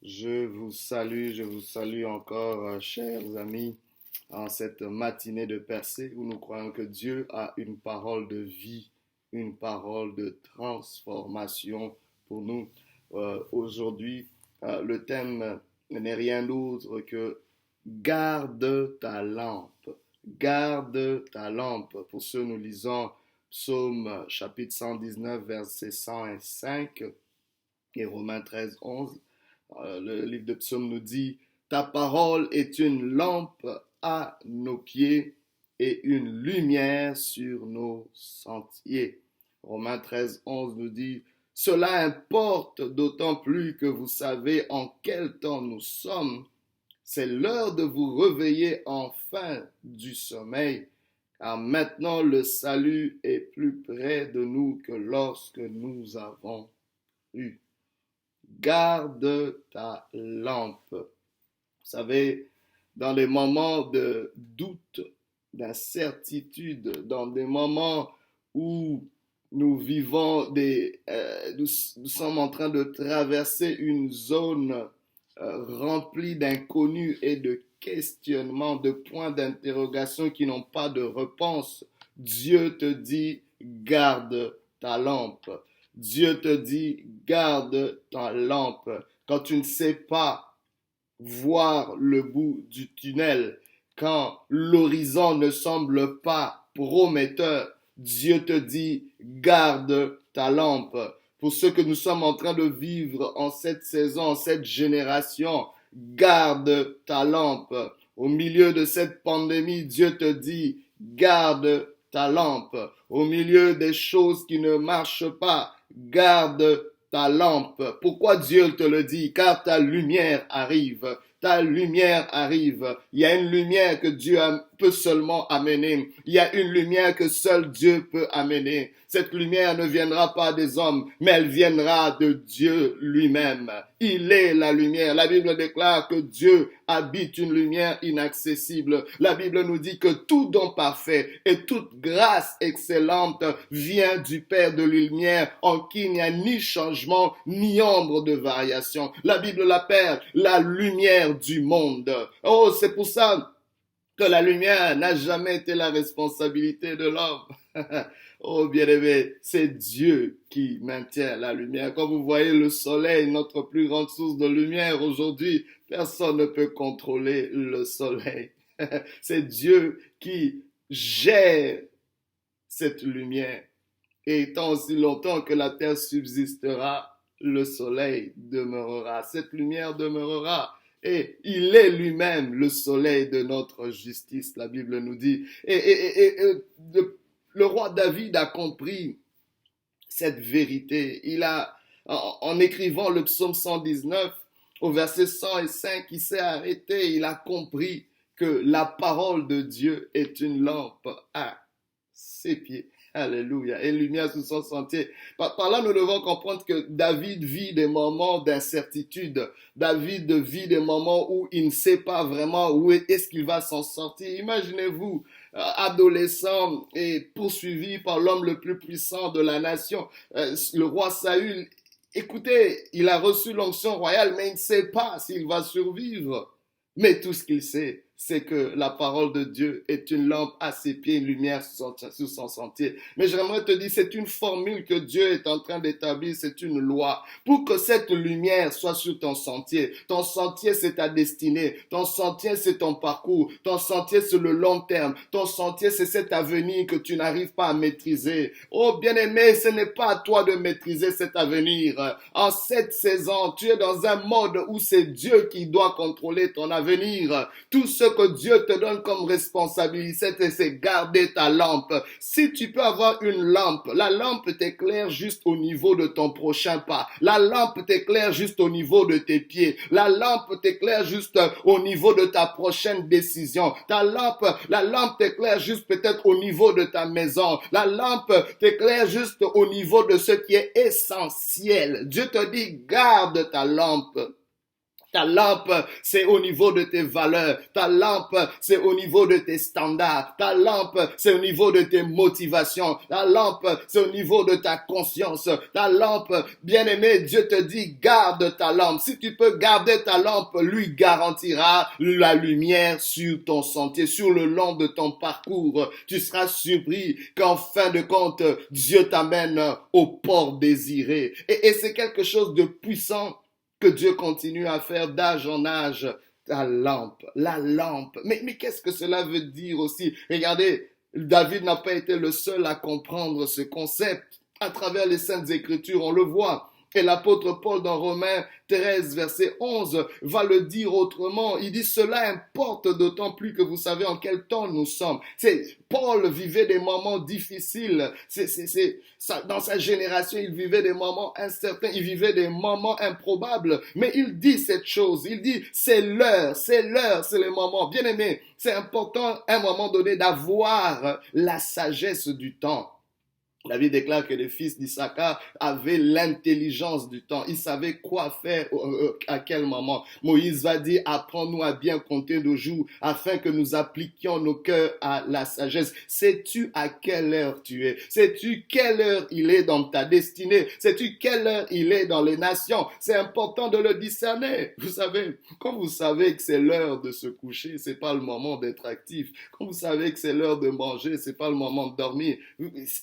Je vous salue encore, chers amis, en cette matinée de percée où nous croyons que Dieu a une parole de vie, une parole de transformation pour nous. Aujourd'hui, le thème n'est rien d'autre que garde ta lampe. Garde ta lampe. Pour ce, nous lisons Psaume chapitre 119, versets 105 et Romains 13, 11. Le livre de Psaume nous dit, ta parole est une lampe à nos pieds et une lumière sur nos sentiers. Romains 13, 11 nous dit, cela importe d'autant plus que vous savez en quel temps nous sommes. C'est l'heure de vous réveiller enfin du sommeil, car maintenant le salut est plus près de nous que lorsque nous avons eu. Garde ta lampe. Vous savez, dans les moments de doute, d'incertitude, dans des moments où nous vivons nous sommes en train de traverser une zone remplie d'inconnus et de questionnements, de points d'interrogation qui n'ont pas de réponse. Dieu te dit, garde ta lampe. Dieu te dit, garde ta lampe. Quand tu ne sais pas voir le bout du tunnel, quand l'horizon ne semble pas prometteur, Dieu te dit, garde ta lampe. Pour ce que nous sommes en train de vivre en cette saison, en cette génération, garde ta lampe. Au milieu de cette pandémie, Dieu te dit, garde ta lampe. Au milieu des choses qui ne marchent pas, garde ta lampe. Pourquoi Dieu te le dit? Car ta lumière arrive. Ta lumière arrive. Il y a une lumière que Dieu peut seulement amener. Il y a une lumière que seul Dieu peut amener. Cette lumière ne viendra pas des hommes, mais elle viendra de Dieu lui-même. Il est la lumière. La Bible déclare que Dieu habite une lumière inaccessible. La Bible nous dit que tout don parfait et toute grâce excellente vient du Père de lumière en qui il n'y a ni changement ni ombre de variation. La Bible l'appelle la lumière du monde. Oh, c'est pour ça que la lumière n'a jamais été la responsabilité de l'homme. Oh bien-aimé, c'est Dieu qui maintient la lumière. Quand vous voyez le soleil, notre plus grande source de lumière aujourd'hui, personne ne peut contrôler le soleil. C'est Dieu qui gère cette lumière. Et tant aussi longtemps que la terre subsistera, le soleil demeurera. Cette lumière demeurera. Et il est lui-même le soleil de notre justice, la Bible nous dit. Le roi David a compris cette vérité. En écrivant le psaume 119, au verset 105, il s'est arrêté, il a compris que la parole de Dieu est une lampe à ses pieds. Alléluia. Et lumière sur son sentier. Par là, nous devons comprendre que David vit des moments d'incertitude. David vit des moments où il ne sait pas vraiment où est-ce qu'il va s'en sortir. Imaginez-vous, adolescent et poursuivi par l'homme le plus puissant de la nation, le roi Saül. Écoutez, il a reçu l'onction royale, mais il ne sait pas s'il va survivre. Mais tout ce qu'il sait, c'est que la parole de Dieu est une lampe à ses pieds, une lumière sur son sentier. Mais j'aimerais te dire, c'est une formule que Dieu est en train d'établir, c'est une loi. Pour que cette lumière soit sur ton sentier c'est ta destinée, ton sentier c'est ton parcours, ton sentier c'est le long terme, ton sentier c'est cet avenir que tu n'arrives pas à maîtriser. Oh bien-aimé, ce n'est pas à toi de maîtriser cet avenir. En cette saison, tu es dans un mode où c'est Dieu qui doit contrôler ton avenir. Tout ce que Dieu te donne comme responsabilité, c'est garder ta lampe. Si tu peux avoir une lampe, la lampe t'éclaire juste au niveau de ton prochain pas. La lampe t'éclaire juste au niveau de tes pieds. La lampe t'éclaire juste au niveau de ta prochaine décision. La lampe t'éclaire juste peut-être au niveau de ta maison. La lampe t'éclaire juste au niveau de ce qui est essentiel. Dieu te dit, garde ta lampe. Ta lampe, c'est au niveau de tes valeurs. Ta lampe, c'est au niveau de tes standards. Ta lampe, c'est au niveau de tes motivations. Ta lampe, c'est au niveau de ta conscience. Ta lampe, bien-aimé, Dieu te dit, garde ta lampe. Si tu peux garder ta lampe, lui garantira la lumière sur ton sentier, sur le long de ton parcours. Tu seras surpris qu'en fin de compte, Dieu t'amène au port désiré. Et c'est quelque chose de puissant que Dieu continue à faire d'âge en âge. Ta lampe, la lampe. Mais qu'est-ce que cela veut dire aussi? Regardez, David n'a pas été le seul à comprendre ce concept. À travers les Saintes Écritures, on le voit. Et l'apôtre Paul dans Romains 13, verset 11, va le dire autrement. Il dit, cela importe d'autant plus que vous savez en quel temps nous sommes. Paul vivait des moments difficiles. Dans sa génération, il vivait des moments incertains. Il vivait des moments improbables. Mais il dit cette chose. Il dit, c'est l'heure, c'est le moment. Bien aimé, c'est important à un moment donné d'avoir la sagesse du temps. La Bible déclare que les fils d'Issachar avaient l'intelligence du temps. Ils savaient quoi faire à quel moment. Moïse va dire, apprends-nous à bien compter nos jours afin que nous appliquions nos cœurs à la sagesse. Sais-tu à quelle heure tu es? Sais-tu quelle heure il est dans ta destinée? Sais-tu quelle heure il est dans les nations? C'est important de le discerner. Vous savez, quand vous savez que c'est l'heure de se coucher, c'est pas le moment d'être actif. Quand vous savez que c'est l'heure de manger, c'est pas le moment de dormir.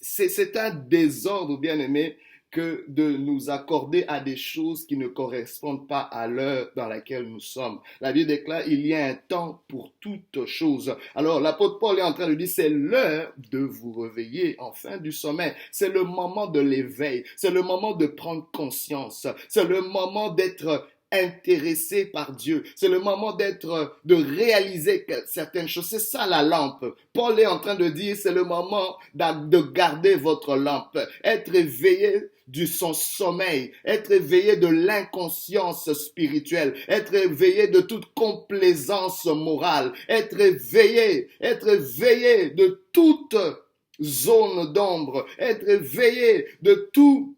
C'est un désordre, bien-aimé, que de nous accorder à des choses qui ne correspondent pas à l'heure dans laquelle nous sommes. La Bible déclare, il y a un temps pour toutes choses. Alors, l'apôtre Paul est en train de dire, c'est l'heure de vous réveiller en fin du sommeil. C'est le moment de l'éveil. C'est le moment de prendre conscience. C'est le moment d'être intéressé par Dieu. C'est le moment de réaliser certaines choses. C'est ça la lampe. Paul est en train de dire, c'est le moment de garder votre lampe. Être éveillé de son sommeil, être éveillé de l'inconscience spirituelle, être éveillé de toute complaisance morale, être éveillé de toute zone d'ombre, être éveillé de tout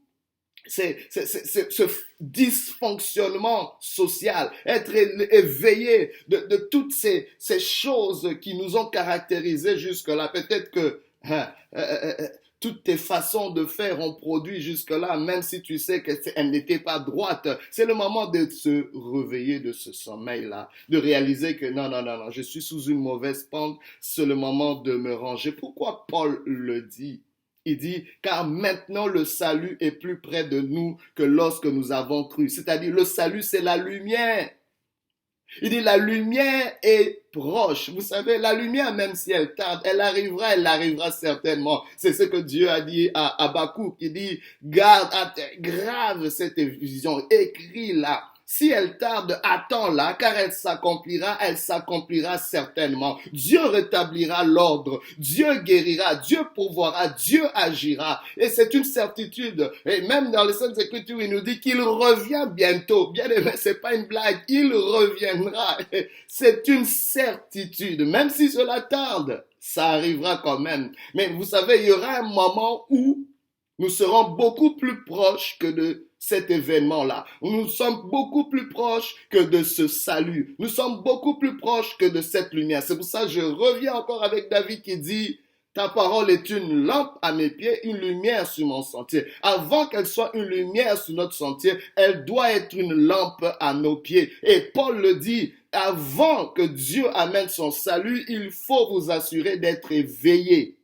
ce dysfonctionnement social, être éveillé de toutes ces choses qui nous ont caractérisés jusque-là. Peut-être que toutes tes façons de faire ont produit jusque-là, même si tu sais qu'elles n'étaient pas droites. C'est le moment de se réveiller de ce sommeil-là, de réaliser que non, je suis sous une mauvaise pente, c'est le moment de me ranger. Pourquoi Paul le dit? Il dit, car maintenant le salut est plus près de nous que lorsque nous avons cru. C'est-à-dire, le salut, c'est la lumière. Il dit, la lumière est proche. Vous savez, la lumière, même si elle tarde, elle arrivera certainement. C'est ce que Dieu a dit à Habakkuk. Il dit, grave cette vision, écris-la. Si elle tarde, attends-la, car elle s'accomplira certainement. Dieu rétablira l'ordre, Dieu guérira, Dieu pourvoira, Dieu agira. Et c'est une certitude. Et même dans les Saintes Écritures, il nous dit qu'il revient bientôt. Bien aimé, c'est pas une blague, il reviendra. C'est une certitude. Même si cela tarde, ça arrivera quand même. Mais vous savez, il y aura un moment où nous serons beaucoup plus proches que de cet événement-là. Nous sommes beaucoup plus proches que de ce salut. Nous sommes beaucoup plus proches que de cette lumière. C'est pour ça que je reviens encore avec David qui dit, ta parole est une lampe à mes pieds, une lumière sur mon sentier. Avant qu'elle soit une lumière sur notre sentier, elle doit être une lampe à nos pieds. Et Paul le dit, avant que Dieu amène son salut, il faut vous assurer d'être éveillé.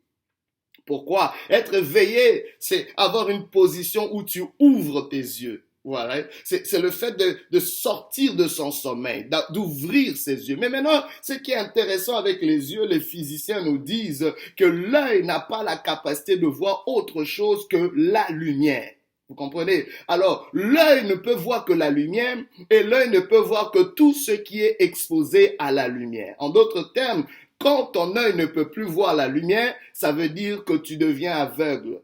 Pourquoi? Être éveillé, c'est avoir une position où tu ouvres tes yeux. Voilà. C'est le fait de sortir de son sommeil, d'ouvrir ses yeux. Mais maintenant, ce qui est intéressant avec les yeux, les physiciens nous disent que l'œil n'a pas la capacité de voir autre chose que la lumière. Vous comprenez? Alors, l'œil ne peut voir que la lumière et l'œil ne peut voir que tout ce qui est exposé à la lumière. En d'autres termes, quand ton œil ne peut plus voir la lumière, ça veut dire que tu deviens aveugle.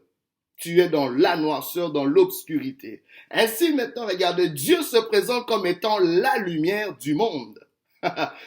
Tu es dans la noirceur, dans l'obscurité. Ainsi, maintenant, regardez, Dieu se présente comme étant la lumière du monde.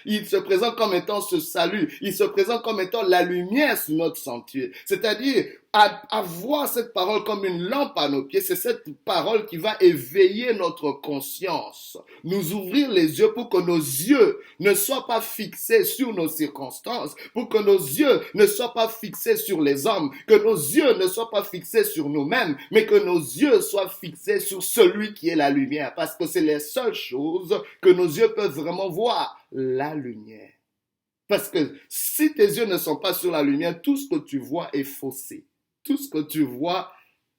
Il se présente comme étant ce salut. Il se présente comme étant la lumière sur notre sentier. C'est-à-dire, à voir cette parole comme une lampe à nos pieds, c'est cette parole qui va éveiller notre conscience, nous ouvrir les yeux pour que nos yeux ne soient pas fixés sur nos circonstances, pour que nos yeux ne soient pas fixés sur les hommes, que nos yeux ne soient pas fixés sur nous-mêmes, mais que nos yeux soient fixés sur celui qui est la lumière, parce que c'est les seules choses que nos yeux peuvent vraiment voir, la lumière. Parce que si tes yeux ne sont pas sur la lumière, tout ce que tu vois est faussé. Tout ce que tu vois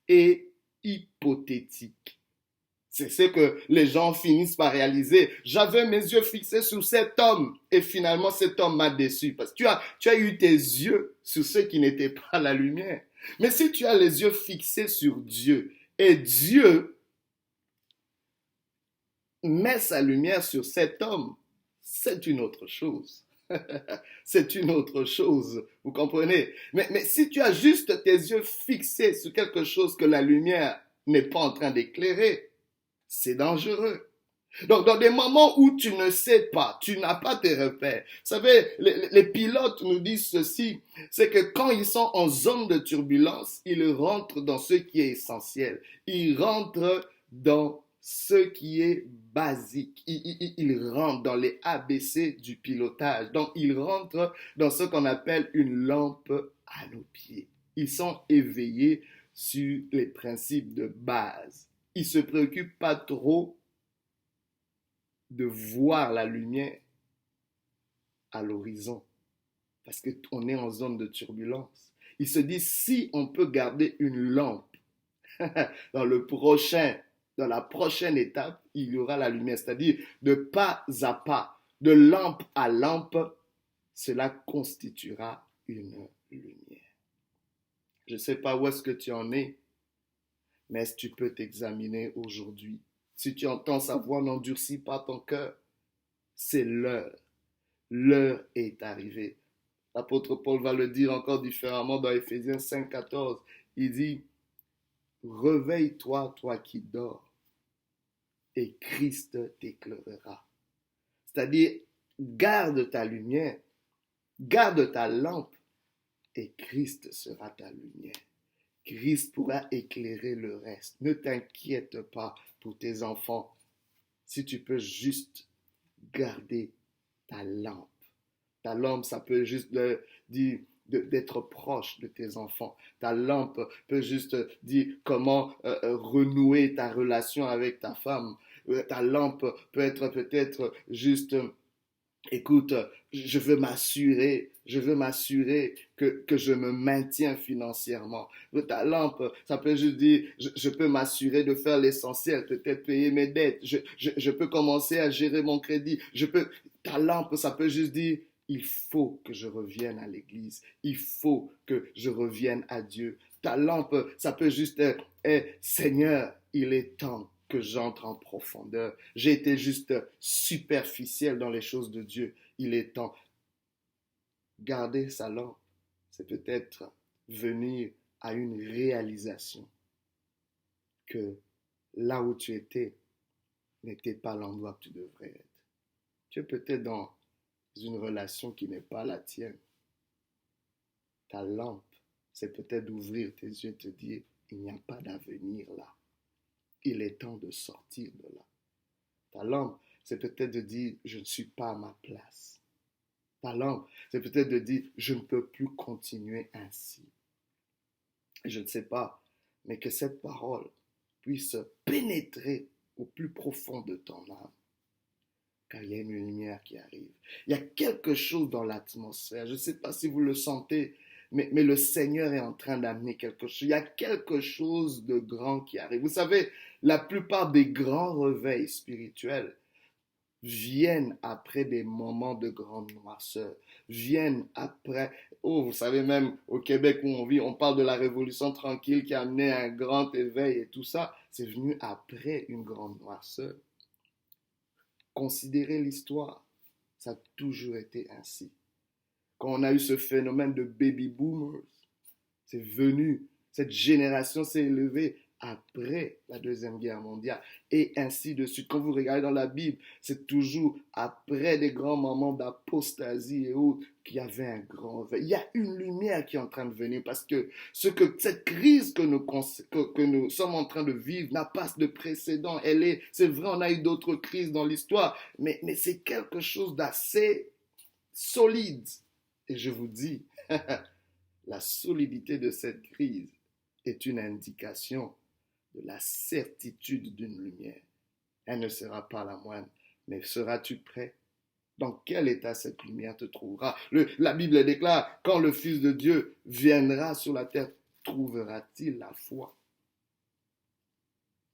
est hypothétique. C'est ce que les gens finissent par réaliser. J'avais mes yeux fixés sur cet homme et finalement cet homme m'a déçu. Parce que tu as eu tes yeux sur ceux qui n'étaient pas la lumière. Mais si tu as les yeux fixés sur Dieu et Dieu met sa lumière sur cet homme, c'est une autre chose. C'est une autre chose, vous comprenez? Mais si tu as juste tes yeux fixés sur quelque chose que la lumière n'est pas en train d'éclairer, c'est dangereux. Donc, dans des moments où tu ne sais pas, tu n'as pas tes repères. Vous savez, les pilotes nous disent ceci, c'est que quand ils sont en zone de turbulence, ils rentrent dans ce qui est essentiel. Ils rentrent dans ce qui est basique. Ils rentrent dans les ABC du pilotage. Donc, ils rentrent dans ce qu'on appelle une lampe à nos pieds. Ils sont éveillés sur les principes de base. Ils ne se préoccupent pas trop de voir la lumière à l'horizon parce qu'on est en zone de turbulence. Ils se disent, si on peut garder une lampe dans la prochaine étape, il y aura la lumière. C'est-à-dire, de pas à pas, de lampe à lampe, cela constituera une lumière. Je ne sais pas où est-ce que tu en es, mais est-ce que tu peux t'examiner aujourd'hui? Si tu entends sa voix, n'endurcis pas ton cœur. C'est l'heure. L'heure est arrivée. L'apôtre Paul va le dire encore différemment dans Éphésiens 5,14. Il dit, réveille-toi, toi qui dors, et Christ t'éclairera. C'est-à-dire, garde ta lumière, garde ta lampe, et Christ sera ta lumière. Christ pourra éclairer le reste. Ne t'inquiète pas pour tes enfants. Si tu peux juste garder ta lampe. Ta lampe, ça peut juste dire d'être proche de tes enfants. Ta lampe peut juste dire comment renouer ta relation avec ta femme. Ta lampe peut être peut-être juste, écoute, je veux m'assurer que je me maintiens financièrement. Ta lampe, ça peut juste dire, je peux m'assurer de faire l'essentiel, peut-être payer mes dettes, je peux commencer à gérer mon crédit, ta lampe, ça peut juste dire, il faut que je revienne à l'église, il faut que je revienne à Dieu. Ta lampe, ça peut juste être, Seigneur, il est temps que j'entre en profondeur. J'ai été juste superficiel dans les choses de Dieu. Il est temps. Garder sa lampe, c'est peut-être venir à une réalisation que là où tu étais n'était pas l'endroit que tu devrais être. Tu es peut-être dans une relation qui n'est pas la tienne. Ta lampe, c'est peut-être d'ouvrir tes yeux et te dire, il n'y a pas d'avenir là. Il est temps de sortir de là. Ta lampe, c'est peut-être de dire, je ne suis pas à ma place. Ta lampe, c'est peut-être de dire, je ne peux plus continuer ainsi. Je ne sais pas, mais que cette parole puisse pénétrer au plus profond de ton âme. Car il y a une lumière qui arrive. Il y a quelque chose dans l'atmosphère. Je ne sais pas si vous le sentez, mais le Seigneur est en train d'amener quelque chose. Il y a quelque chose de grand qui arrive. Vous savez, la plupart des grands réveils spirituels viennent après des moments de grande noirceur, viennent après, vous savez même au Québec où on vit, on parle de la révolution tranquille qui a amené un grand éveil et tout ça, c'est venu après une grande noirceur. Considérez l'histoire, ça a toujours été ainsi. Quand on a eu ce phénomène de baby boomers, c'est venu, cette génération s'est élevée après la Deuxième Guerre mondiale, et ainsi de suite. Quand vous regardez dans la Bible, c'est toujours après des grands moments d'apostasie et autres qu'il y avait un grand réveil. Il y a une lumière qui est en train de venir parce que cette crise que nous sommes en train de vivre n'a pas de précédent. C'est vrai, on a eu d'autres crises dans l'histoire, mais c'est quelque chose d'assez solide. Et je vous dis, la solidité de cette crise est une indication de la certitude d'une lumière. Elle ne sera pas la moindre, mais seras-tu prêt? Dans quel état cette lumière te trouvera? La Bible déclare, quand le Fils de Dieu viendra sur la terre, trouvera-t-il la foi?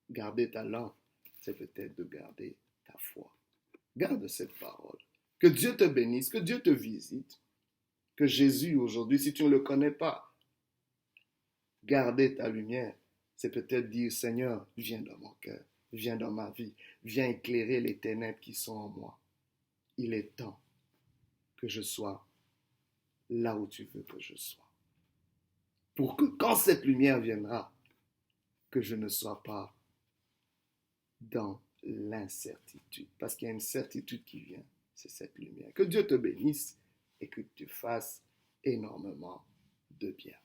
Garder ta lampe, c'est peut-être de garder ta foi. Garde cette parole. Que Dieu te bénisse, que Dieu te visite, que Jésus aujourd'hui, si tu ne le connais pas, garder ta lumière, c'est peut-être dire, Seigneur, viens dans mon cœur, viens dans ma vie, viens éclairer les ténèbres qui sont en moi. Il est temps que je sois là où tu veux que je sois. Pour que quand cette lumière viendra, que je ne sois pas dans l'incertitude. Parce qu'il y a une certitude qui vient, c'est cette lumière. Que Dieu te bénisse et que tu fasses énormément de bien.